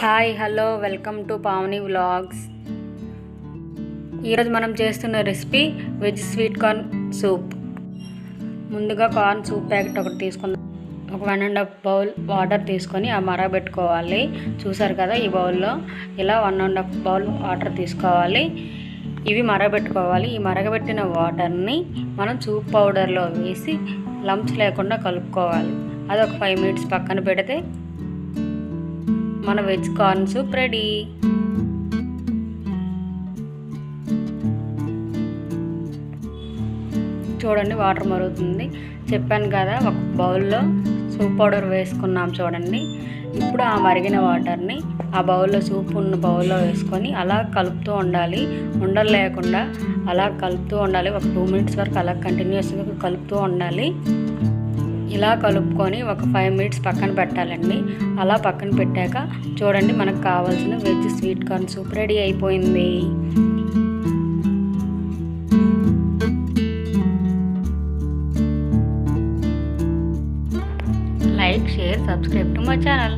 Hi hello welcome to pavani vlogs. ఈరోజు మనం చేస్తున్న recipe veg sweet corn soup. ముందుగా కార్న్ సూప్ ప్యాకెట్ ఒకటి తీసుకుందాం. ఒక 1.5 బౌల్ వాటర్ తీసుకొని ఆ మరగబెట్టుకోవాలి. చూసారు కదా, ఈ బౌల్లో ఇలా 1.5 బౌల్ వాటర్ తీసుకోవాలి. ఇవి మరగబెట్టుకోవాలి. ఈ మరగబెట్టిన వాటర్ని మనం సూప్ పౌడర్లో వేసి లంప్స్ లేకుండా కలుపుకోవాలి. అది ఒక 5 మినిట్స్ పక్కన పెడితే మన వెజ్ కార్న్ సూప్ రెడీ. చూడండి, వాటర్ మరుగుతుంది. చెప్పాను కదా, ఒక బౌల్లో సూప్ పౌడర్ వేసుకున్నాం చూడండి. ఇప్పుడు ఆ మరిగిన వాటర్ని ఆ బౌల్లో, సూప్ ఉన్న బౌల్లో వేసుకొని అలా కలుపుతూ ఉండాలి. ఉండలు లేకుండా అలా కలుపుతూ ఉండాలి. ఒక 2 మినిట్స్ వరకు అలా కంటిన్యూస్గా కలుపుతూ ఉండాలి. ఇలా కలుపుకొని ఒక 5 మినిట్స్ పక్కన పెట్టాలండి. అలా పక్కన పెట్టాక చూడండి, మనకు కావాల్సిన veg sweet corn soup ready అయిపోయింది. Like, share, subscribe to my channel.